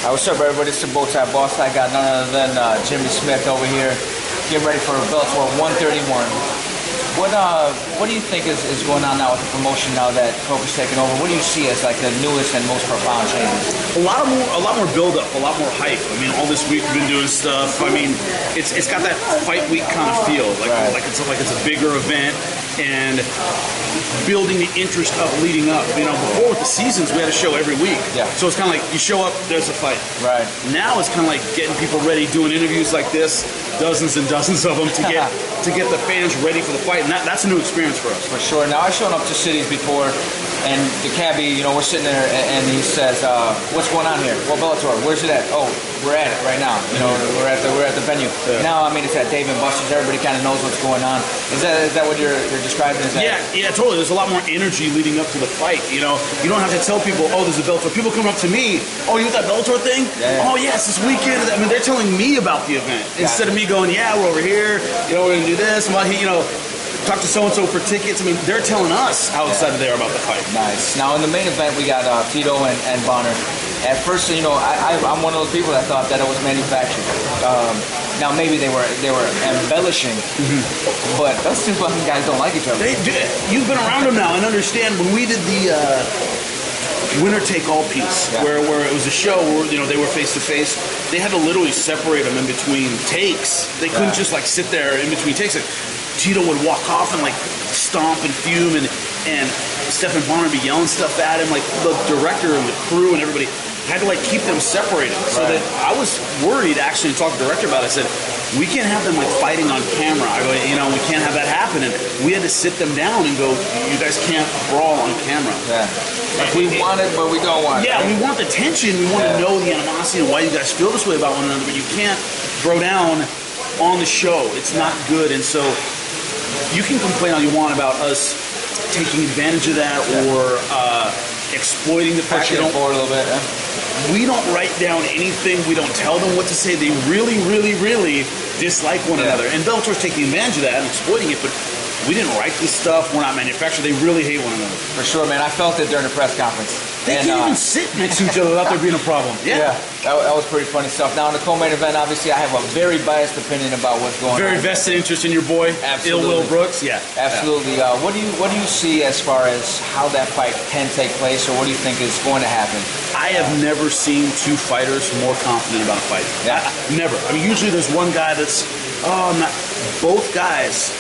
What's up, everybody? It's the Bowtie Boss. I got none other than Jimmy Smith over here, getting ready for Bellator 131. What do you think is going on now with the promotion now that Coker's taken over? What do you see as like the newest and most profound changes? A lot more build up, a lot more hype. I mean, all this week we've been doing stuff. I mean, it's got that fight week kind of feel, like it's a bigger event and building the interest up leading up. You know, before with the seasons we had a show every week. Yeah. So it's kind of like you show up, there's a fight. Right. Now it's kind of like getting people ready, doing interviews like this, dozens and dozens of them to get the fans ready for the fight, and that's a new experience for us. For sure. Now I've shown up to cities before, and the cabbie, you know, we're sitting there, and he says, "What's going on here? Well, Bellator. Where's it at? Oh, we're at it right now. You know, we're at the venue. Yeah. Now, I mean, it's at Dave & Buster's. Everybody kind of knows what's going on. Is that what you're describing? Is that? Yeah, totally. There's a lot more energy leading up to the fight. You know, you don't have to tell people, "Oh, there's a Bellator." People come up to me, "Oh, you with that Bellator thing? Yeah. Oh, yes, this weekend." I mean, they're telling me about the event instead of me going, "Yeah, we're over here. You know, we're gonna do this." You know, talk to so-and-so for tickets. I mean, they're telling us how excited they are about the fight. Nice. Now, in the main event, we got Tito and Bonner. At first, you know, I'm one of those people that thought that it was manufactured. Now, maybe they were embellishing, but those two fucking guys don't like each other. You've been around them now and understand when we did the winner-take-all piece, where it was a show where, you know, they were face-to-face, they had to literally separate them in between takes. They couldn't just, like, sit there in between takes. Like, Tito would walk off and, like, stomp and fume, and Stephen Bonner would be yelling stuff at him. Like, the director and the crew and everybody had to, like, keep them separated. So that I was worried, actually, to talk to the director about it. I said, we can't have them, like, fighting on camera. I go, you know, we can't have that happen. And we had to sit them down and go, you guys can't brawl on camera. Yeah. Like, we want it, but we don't want it. Yeah, we want the tension. We want to know the animosity and why you guys feel this way about one another. But you can't throw down on the show. It's not good. And so you can complain all you want about us taking advantage of that or exploiting the fact pushing it forward a little bit. We don't write down anything. We don't tell them what to say. They really, really, really dislike one another. And Bellator's taking advantage of that and exploiting it, but we didn't write this stuff. We're not manufactured. They really hate one another. For sure, man. I felt it during the press conference. They can't even sit next to each other without there being a problem. Yeah. That was pretty funny stuff. Now, in the co-main event, obviously, I have a very biased opinion about what's going on. Very vested interest in your boy, Ill Will Brooks. Yeah. Absolutely. What do you see as far as how that fight can take place, or what do you think is going to happen? I have never seen two fighters more confident about a fight. Yeah. Never. I mean, usually there's one guy that's, both guys,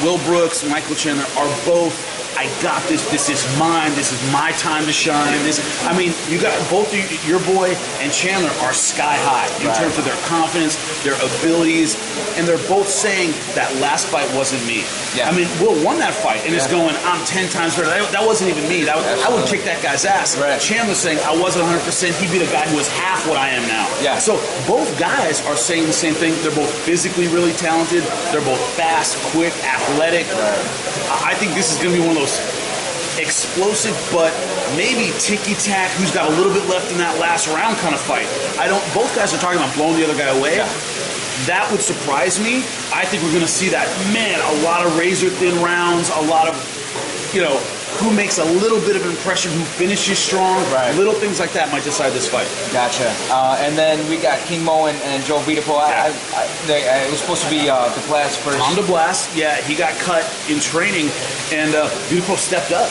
Will Brooks, Michael Chandler, are both, I got this, this is mine, this is my time to shine. I mean, you got both your boy and Chandler are sky high in terms of their confidence, their abilities, and they're both saying that last fight wasn't me. Yeah. I mean, Will won that fight and is going, I'm 10 times better. That wasn't even me. I would kick that guy's ass. Right. Chandler's saying, I wasn't 100%. He beat a guy who was half what I am now. Yeah. So both guys are saying the same thing. They're both physically really talented. They're both fast, quick, athletic. I think this is going to be one of those explosive, but maybe ticky-tack, who's got a little bit left in that last round kind of fight. Both guys are talking about blowing the other guy away. Yeah. That would surprise me. I think we're going to see that. Man, a lot of razor-thin rounds, a lot of, you know, who makes a little bit of impression, who finishes strong. Right. Little things like that might decide this fight. Gotcha. And then we got King Mo and Joe Vitapo. It was supposed to be DeBlas first. Tom DeBlas, yeah, he got cut in training, and Vitapo stepped up.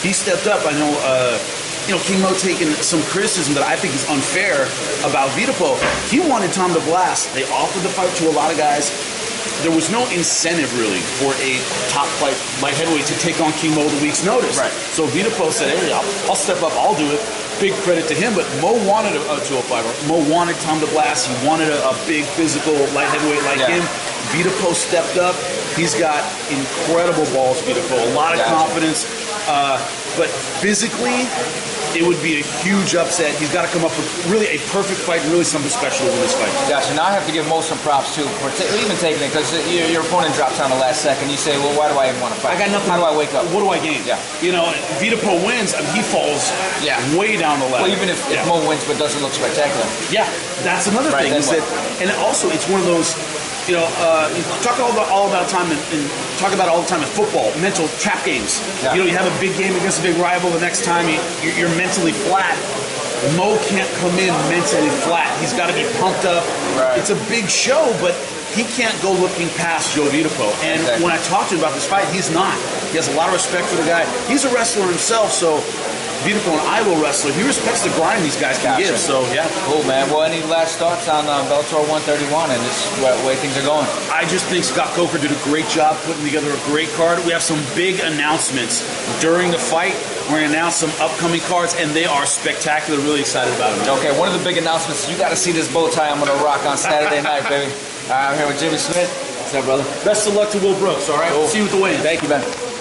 He stepped up. I know, King Mo taking some criticism that I think is unfair about Vitapo. He wanted Tom DeBlas. They offered the fight to a lot of guys. There was no incentive, really, for a top flight light heavyweight to take on King Mo the week's notice. Right. So Vitapo said, hey, I'll step up, I'll do it. Big credit to him, but Mo wanted a 205. Mo wanted Tom DeBlas. He wanted a big physical light heavyweight like him. Vitapo stepped up. He's got incredible balls, Vitapo. A lot of confidence. But physically, it would be a huge upset. He's got to come up with really a perfect fight, really something special in this fight. Gotcha. Now I have to give Mo some props too for even taking it, because your opponent drops on the last second. You say, well, why do I even want to fight? I got nothing. How do I wake up? What do I gain? Yeah. You know, Vitapo wins, he falls way down the ladder. Well, even if Mo wins but doesn't look spectacular. Yeah, that's another thing. Is that, and also it's one of those. You know, talk all about time and talk about all the time in football, mental trap games. Yeah. You know, you have a big game against a big rival. The next time you're mentally flat. Mo can't come in mentally flat. He's got to be pumped up. Right. It's a big show, but he can't go looking past Joe Vitipo. And when I talked to him about this fight, he's not. He has a lot of respect for the guy. He's a wrestler himself, so Vitipo, an Iowa wrestler, he respects the grind these guys can give. So, yeah. Cool, man. Well, any last thoughts on Bellator 131 and this way things are going? I just think Scott Coker did a great job putting together a great card. We have some big announcements during the fight. We're going to announce some upcoming cards, and they are spectacular. Really excited about them. Okay, one of the big announcements, you got to see this bow tie I'm going to rock on Saturday night, baby. I'm here with Jimmy Smith. What's up, brother? Best of luck to Will Brooks, all right? Cool. See you with the weigh-in. Thank you, man.